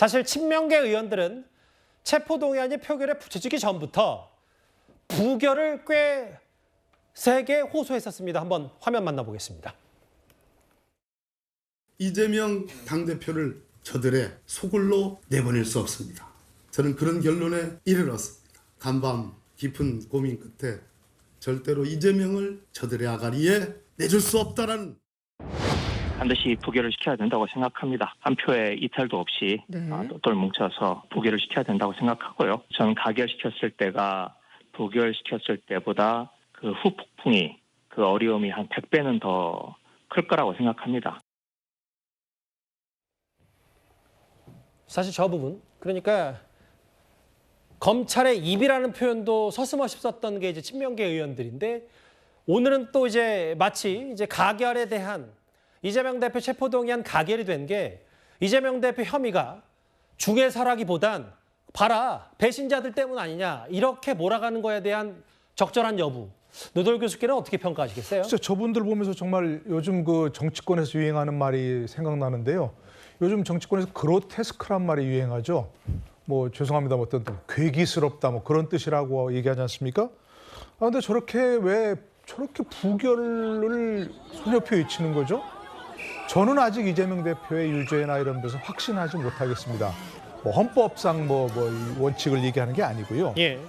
사실 친명계 의원들은 체포동의안이 표결에 붙여지기 전부터 부결을 꽤 세게 호소했었습니다. 한번 화면 만나보겠습니다. 이재명 당대표를 저들의 소굴로 내보낼 수 없습니다. 저는 그런 결론에 이르렀습니다. 간밤 깊은 고민 끝에 절대로 이재명을 저들의 아가리에 내줄 수 없다라는 반드시 부결을 시켜야 된다고 생각합니다. 한 표의 이탈도 없이 똘똘 뭉쳐서 부결을 시켜야 된다고 생각하고요. 저는 가결시켰을 때가 부결시켰을 때보다 그 후폭풍이 그 어려움이 한 100배는 더 클 거라고 생각합니다. 사실 저 부분, 그러니까 검찰의 입이라는 표현도 서슴없이 썼던 게 이제 친명계 의원들인데 오늘은 또 이제 마치 이제 가결에 대한 이재명 대표 체포동의안 가결이 된 게 이재명 대표 혐의가 중해사라기보단 봐라 배신자들 때문 아니냐 이렇게 몰아가는 거에 대한 적절한 여부. 노돌 교수께는 어떻게 평가하시겠어요? 진짜 저분들 보면서 정말 요즘 그 정치권에서 유행하는 말이 생각나는데요. 요즘 정치권에서 그로테스크란 말이 유행하죠. 뭐 죄송합니다. 뭐 어떤 괴기스럽다 뭐 그런 뜻이라고 얘기하지 않습니까? 아 근데 저렇게 왜 저렇게 부결을 손옆에 외치는 거죠? 저는 아직 이재명 대표의 유죄나 이런 데서 확신하지 못하겠습니다. 뭐 헌법상 뭐 원칙을 얘기하는 게 아니고요. 예.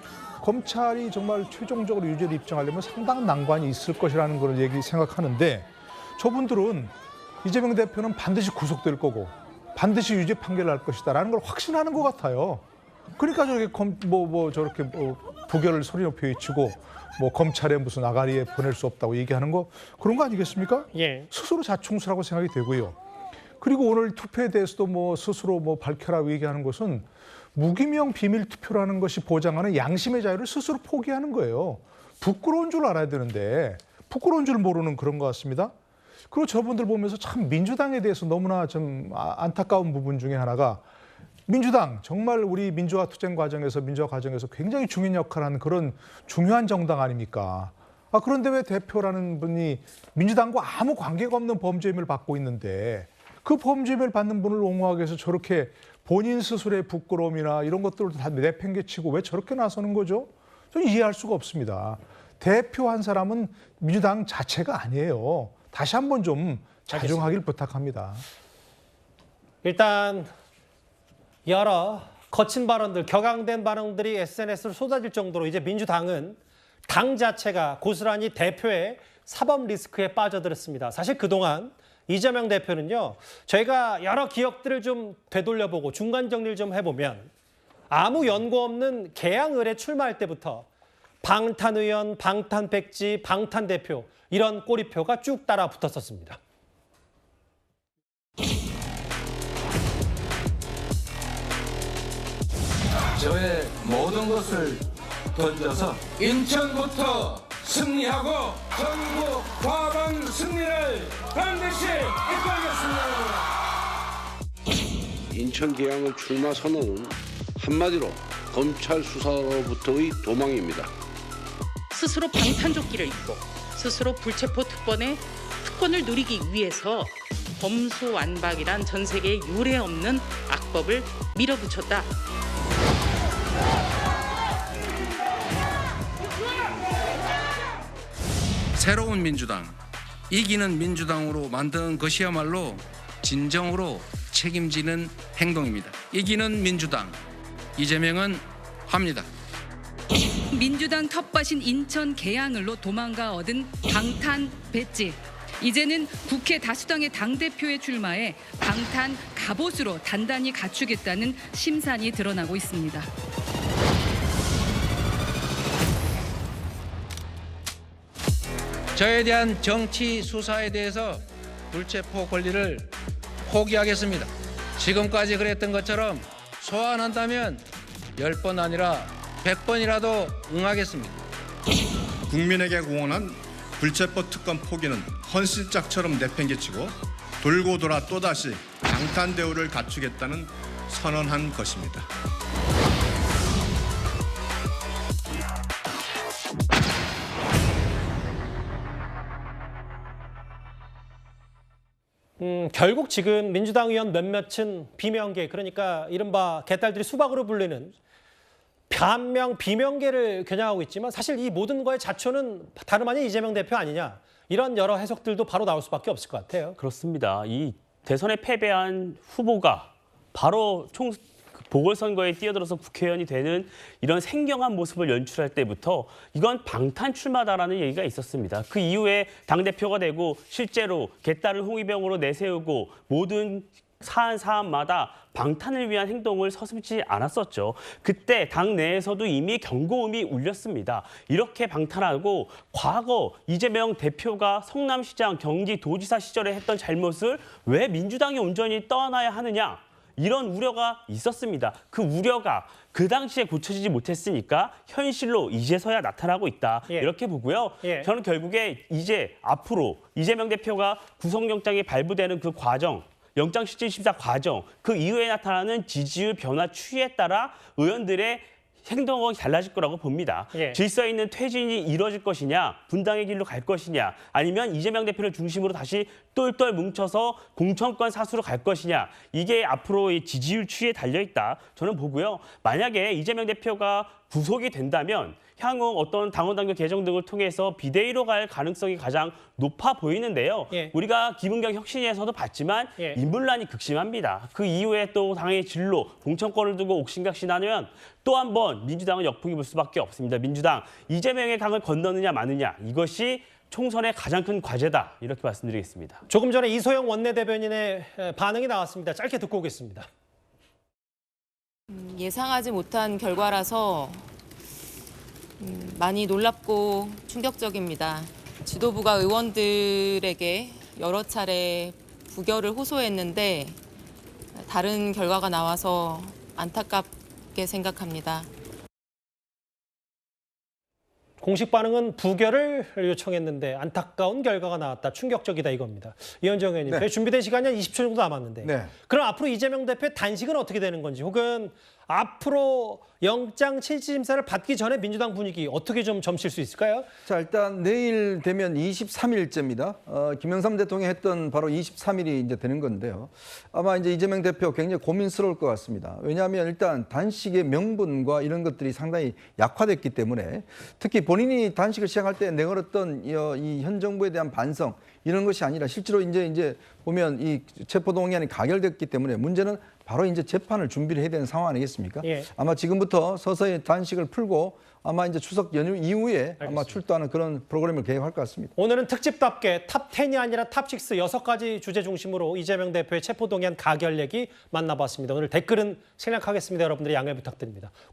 검찰이 정말 최종적으로 유죄를 입증하려면 상당한 난관이 있을 것이라는 걸 생각하는데 저분들은 이재명 대표는 반드시 구속될 거고 반드시 유죄 판결을 할 것이다라는 걸 확신하는 것 같아요. 그러니까 저렇게 저렇게 부결을 소리 높여 외치고 뭐 검찰에 무슨 아가리에 보낼 수 없다고 얘기하는 거 그런 거 아니겠습니까? 예. 스스로 자충수라고 생각이 되고요. 그리고 오늘 투표에 대해서도 뭐 스스로 뭐 밝혀라고 얘기하는 것은 무기명 비밀 투표라는 것이 보장하는 양심의 자유를 스스로 포기하는 거예요. 부끄러운 줄 알아야 되는데 부끄러운 줄 모르는 그런 것 같습니다. 그리고 저분들 보면서 참 민주당에 대해서 너무나 좀 안타까운 부분 중에 하나가 민주당 정말 우리 민주화 투쟁 과정에서 민주화 과정에서 굉장히 중요한 역할을 하는 그런 중요한 정당 아닙니까? 그런데 왜 대표라는 분이 민주당과 아무 관계가 없는 범죄 혐의를 받고 있는데 그 범죄 혐의를 받는 분을 옹호하기 위해서 저렇게 본인 스스로의 부끄러움이나 이런 것들을 다 내팽개치고 왜 저렇게 나서는 거죠? 저는 이해할 수가 없습니다. 대표 한 사람은 민주당 자체가 아니에요. 다시 한번 좀 자중하길 부탁합니다. 일단 여러 거친 발언들, 격앙된 발언들이 SNS로 쏟아질 정도로 이제 민주당은 당 자체가 고스란히 대표의 사법 리스크에 빠져들었습니다. 사실 그동안 이재명 대표는요, 저희가 여러 기억들을 좀 되돌려보고 중간 정리를 좀 해보면 아무 연고 없는 개항을에 출마할 때부터 방탄의원, 방탄백지, 방탄대표 이런 꼬리표가 쭉 따라 붙었었습니다. 저의 모든 것을 던져서 인천부터 승리하고 전국 과반 승리를 반드시 이끌겠습니다. 인천 계양을 출마 선언은 한마디로 검찰 수사로부터의 도망입니다. 스스로 방탄조끼를 입고 스스로 불체포 특권을 누리기 위해서 검수완박이란 전 세계에 유례 없는 악법을 밀어붙였다. 새로운 민주당, 이기는 민주당으로 만든 것이야말로 진정으로 책임지는 행동입니다. 이기는 민주당, 이재명은 합니다. 민주당 텃밭인 인천 계양을로 도망가 얻은 방탄 배지. 이제는 국회 다수당의 당대표에 출마해 방탄 갑옷으로 단단히 갖추겠다는 심산이 드러나고 있습니다. 저에 대한 정치 수사에 대해서 불체포 권리를 포기하겠습니다. 지금까지 그랬던 것처럼 소환한다면 10번 아니라 100번이라도 응하겠습니다. 국민에게 공언한 불체포 특권 포기는 헌신짝처럼 내팽개치고 돌고 돌아 또다시 방탄 대우를 갖추겠다는 선언한 것입니다. 결국 지금 민주당 의원 몇몇은 비명계, 그러니까 이른바 개딸들이 수박으로 불리는 반명 비명계를 겨냥하고 있지만 사실 이 모든 거의 자초는 다름 아닌 이재명 대표 아니냐, 이런 여러 해석들도 바로 나올 수밖에 없을 것 같아요. 그렇습니다. 이 대선에 패배한 후보가 바로 보궐선거에 뛰어들어서 국회의원이 되는 이런 생경한 모습을 연출할 때부터 이건 방탄 출마다라는 얘기가 있었습니다. 그 이후에 당대표가 되고 실제로 개딸을 홍위병으로 내세우고 모든 사안마다 방탄을 위한 행동을 서슴지 않았었죠. 그때 당 내에서도 이미 경고음이 울렸습니다. 이렇게 방탄하고 과거 이재명 대표가 성남시장, 경기도지사 시절에 했던 잘못을 왜 민주당이 온전히 떠안아야 하느냐, 이런 우려가 있었습니다. 그 우려가 그 당시에 고쳐지지 못했으니까 현실로 이제서야 나타나고 있다. 예. 이렇게 보고요. 예. 저는 결국에 이제 앞으로 이재명 대표가 구속영장이 발부되는 그 과정, 영장실질심사 과정, 그 이후에 나타나는 지지율 변화 추이에 따라 의원들의 행동이 달라질 거라고 봅니다. 예. 질서 있는 퇴진이 이루어질 것이냐, 분당의 길로 갈 것이냐, 아니면 이재명 대표를 중심으로 다시 똘똘 뭉쳐서 공천권 사수로 갈 것이냐, 이게 앞으로의 지지율 추이에 달려있다. 저는 보고요. 만약에 이재명 대표가 구속이 된다면 향후 어떤 당원당규 개정 등을 통해서 비대위로 갈 가능성이 가장 높아 보이는데요. 예. 우리가 김은경 혁신위에서도 봤지만 예. 인물난이 극심합니다. 그 이후에 또 당의 진로, 공천권을 두고 옥신각신하면 또 한 번 민주당은 역풍이 불 수밖에 없습니다. 민주당, 이재명의 강을 건너느냐 마느냐, 이것이 총선의 가장 큰 과제다. 이렇게 말씀드리겠습니다. 조금 전에 이소영 원내대변인의 반응이 나왔습니다. 짧게 듣고 오겠습니다. 예상하지 못한 결과라서 많이 놀랍고 충격적입니다. 지도부가 의원들에게 여러 차례 부결을 호소했는데 다른 결과가 나와서 안타깝게 생각합니다. 공식 반응은 부결을 요청했는데 안타까운 결과가 나왔다. 충격적이다 이겁니다. 이현정 의원님, 네. 준비된 시간이 한 20초 정도 남았는데 네. 그럼 앞으로 이재명 대표의 단식은 어떻게 되는 건지, 혹은 앞으로 영장 실질심사를 받기 전에 민주당 분위기 어떻게 좀 점칠 수 있을까요? 자, 일단 내일 되면 23일째입니다. 김영삼 대통령이 했던 바로 23일이 이제 되는 건데요. 아마 이제 이재명 대표 굉장히 고민스러울 것 같습니다. 왜냐하면 일단 단식의 명분과 이런 것들이 상당히 약화됐기 때문에, 특히 본인이 단식을 시작할 때 내걸었던 이 현 정부에 대한 반성, 이런 것이 아니라 실제로 이제 보면 이 체포동의안이 가결됐기 때문에 문제는 바로 이제 재판을 준비를 해야 되는 상황 아니겠습니까? 예. 아마 지금부터 서서히 단식을 풀고 아마 이제 추석 연휴 이후에 아마 출두하는 그런 프로그램을 계획할 것 같습니다. 오늘은 특집답게 탑10이 아니라 탑6 6가지 주제 중심으로 이재명 대표의 체포동의안 가결 얘기 만나봤습니다. 오늘 댓글은 생략하겠습니다. 여러분들의 양해 부탁드립니다.